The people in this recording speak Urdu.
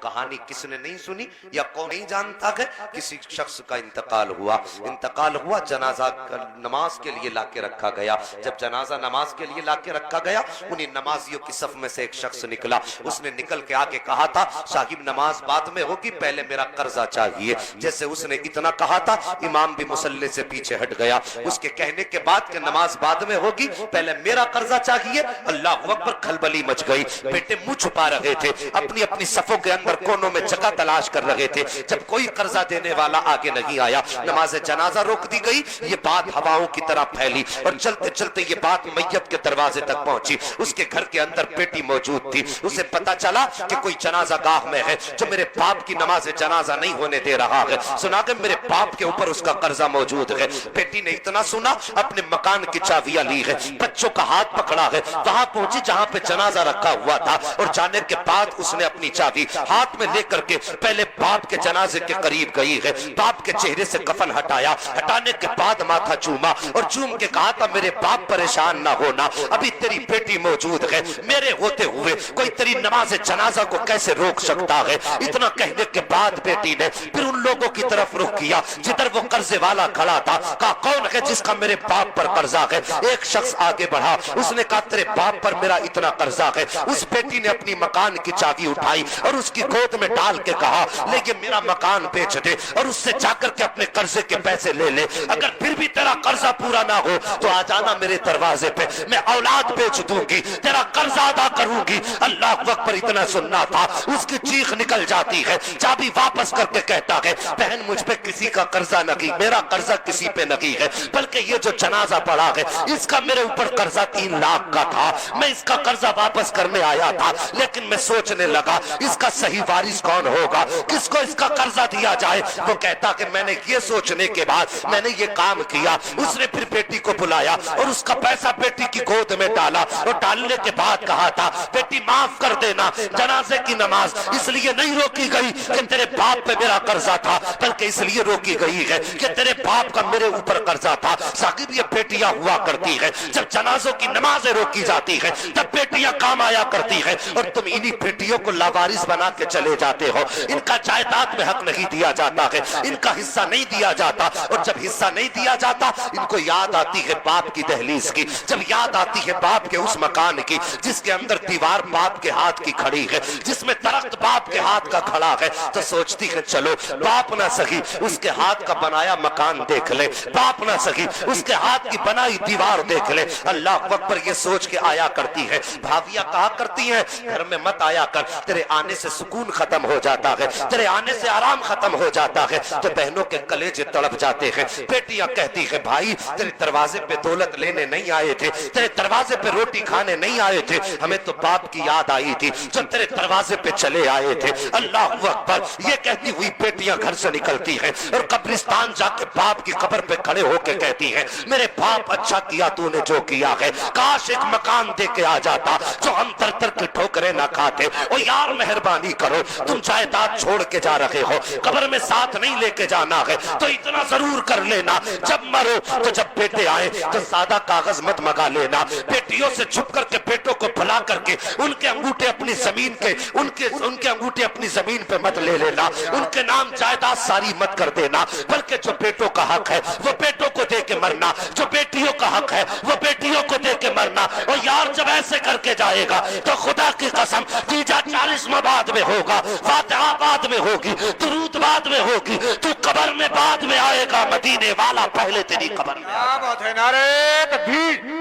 کہانی کس نے نہیں سنی یا کون نہیں جانتا کہ کسی شخص کا انتقال ہوا، جنازہ نماز کے لیے لا کے رکھا گیا. جب جنازہ نماز کے لیے لا کے رکھا گیا، انہی نمازیوں کی صف میں سے ایک شخص نکلا. اس نے نکل کے آگے کہا تھا صاحب نماز بعد میں ہوگی، پہلے میرا قرضہ چاہیے. جیسے اس نے اتنا کہا تھا، امام بھی مصلی سے پیچھے ہٹ گیا. اس کے کہنے کے بعد کہ نماز بعد میں ہوگی، پہلے میرا قرضہ چاہیے، اللہ اکبر، کھلبلی مچ گئی. بیٹے منہ چھپا رہے تھے، اپنی اپنی صفوں کے اندر کونوں میں جگہ تلاش کر رہے تھے. جب کوئی قرضہ دینے والا آگے نہیں آیا، نماز جنازہ روک دی گئی. یہ بات ہواؤں کی طرح پھیلی اور چلتے چلتے یہ بات میت کے دروازے تک پہنچی. اس کے گھر کے اندر بیٹی موجود تھی. اسے پتا چلا کہ کوئی جنازہ گاہ میں ہے جو میرے باپ کی نماز جنازہ نہیں ہونے دے رہا ہے. سنا کہ میرے باپ کے اوپر اس کا قرضہ موجود ہے. بیٹی نے اتنا سنا، اپنے مکان کی چابیاں لی ہے، بچوں کا ہاتھ پکڑا ہے، وہاں پہنچی جہاں پہ جنازہ رکھا ہوا تھا. اور جانے کے بعد اس نے اپنی چابی ہاتھ میں لے کر کے پہلے باپ کے جنازے کے قریب گئی ہے. باپ کے چہرے سے کفن ہٹایا، ہٹانے کے بعد ماتھا چوما اور چوم کے کہا تھا میرے باپ پریشان نہ ہونا، ابھی تیری بیٹی موجود ہے. میرے ہوتے ہوئے کوئی تیری نماز جنازہ کو کیسے روک سکتا ہے؟ اتنا کہنے کے بعد بیٹی نے پھر ان لوگوں کی طرف رخ کیا جدھر وہ قرضے والا کھڑا تھا. کہا کون ہے جس کا میرے باپ پر قرضہ ہے؟ ایک شخص آگے بڑھا، اس نے کہا تیرے باپ پر میرا اتنا قرضہ ہے. اس بیٹی نے اپنی مکان کی چابی اٹھائی اور اس کی گود میں ڈال کے کہا لے یہ میرا مکان بیچ دے اور اس سے جا کر کے اپنے قرضے کے پیسے لے لے. اگر پھر بھی تیرا قرضہ پورا نہ ہو تو آ جانا میرے دروازے پہ، میں اولاد بیچ دوں گی، تیرا قرضہ ادا کروں گی. اللہ اکبر، اتنا سننا تھا اس کی چیخ نکل جاتی ہے. چابی واپس کر کے کہتا ہے بہن مجھ پہ کسی کا قرضہ نہیں، میرا قرضہ کسی پہ نہیں ہے، بلکہ یہ جو جنازہ پڑا ہے اس کا میرے اوپر قرضہ 3 لاکھ کا تھا. میں اس کا قرضہ واپس کرنے آیا تھا، لیکن میں سوچنے لگا اس کا صحیح وارث کون ہوگا، کس کو اس کا قرضہ دیا جائے. وہ کہتا کہ میں نے یہ سوچنے کے بعد میں نے یہ کام کیا. اس نے پھر بیٹی کو بلایا اور اس کا پیسہ بیٹی کی گود میں ڈالا اور ڈالنے کے بعد کہا تھا بیٹی معاف کر دینا، جنازے کی نماز اس لیے نہیں روکی گئی کہ تیرے باپ پہ میرا قرضہ تھا، بلکہ اس لیے روکی گئی ہے کہ تیرے باپ کا میرے اوپر قرضہ تھا. ثاقب یہ بیٹیاں ہوا کرتی ہے، جب جنازوں کی نمازیں روکی جاتی ہے تب بیٹیاں کام آیا کرتی ہے اور تم انہی بیٹیوں کو لاوارث بنا کے چلے جاتے ہو. ان کا جائیداد میں حق نہیں دیا جاتا ہے، ان کا حصہ نہیں دیا جاتا، اور جب حصہ نہیں دیا جاتا ان کو یاد آتی ہے باپ کی دہلیز کی، جب یاد آتی ہے باپ کے اس مکان کی جس کے اندر دیوار باپ کے ہاتھ کی کھڑی ہے، جس میں درخت باپ کے ہاتھ کا کھڑا ہے، تو سوچتی ہے چلو باپ نہ سہی اس کے ہاتھ کا بنایا مکان دیکھ لے، باپ نہ سہی اس کے ہاتھ کی بنائی دیوار دیکھ لے. اللہ اکبر، یہ سوچ کے آیا کرتی ہے. بھابیاں کہا کرتی ہیں گھر میں مت آیا کر، تیرے آنے سے سکون ختم ہو جاتا ہے، تیرے آنے سے آرام ختم ہو جاتا ہے. تو بہنوں کے کلیجے تڑپ جاتے ہیں. بیٹیاں کہتی ہے بھائی تیرے دروازے پہ دولت لینے نہیں آئے تھے، تیرے دروازے پہ روٹی کھانے نہیں آئے تھے، ہمیں تو باپ کی یاد آئی تھی جو تیرے دروازے پہ چلے آئے تھے. اللہ اکبر، یہ کہتی ہوئی بیٹیاں گھر سے نکلتی ہیں اور قبرستان جا کے باپ کی قبر پہ کھڑے ہو کے کہتی ہیں میرے باپ اچھا کیا تو نے جو کیا ہے، کاش ایک مکان دے کے آ جاتا جو ہم تر تر کے ٹھوکریں نہ کھاتے. او یار مہربانی کرو، تم جائیداد چھوڑ کے جا رہے ہو، قبر میں ساتھ نہیں لے کے جانا ہے تو اتنا ضرور کر لینا جب مرو تو جب بیٹے آئے تو سادہ کاغذ مت منگا لینا. بیٹیوں سے چھپ کر کے بیٹوں کو بلا کر کے ان کے انگوٹھے اپنی زمین کے ان کے انگوٹھے اپنی زمین پہ مت لے لینا، ان کے نام جائیداد ساری مت کر دینا، بلکہ جو بیٹوں کا حق ہے وہ بیٹوں کو دے کے مرنا، جو بیٹیوں کا حق ہے وہ بیٹیوں کو دے کے مرنا. اور یار جب ایسے کر کے جائے گا تو خدا کی قسم تیجا 40واں بعد میں ہوگا، فاتحہ بعد میں ہوگی، درود بعد میں ہوگی، تو قبر میں بعد میں آئے گا، مدینے والا پہلے تیری قبر میں. کیا بات ہے، نعرہ تکبیر.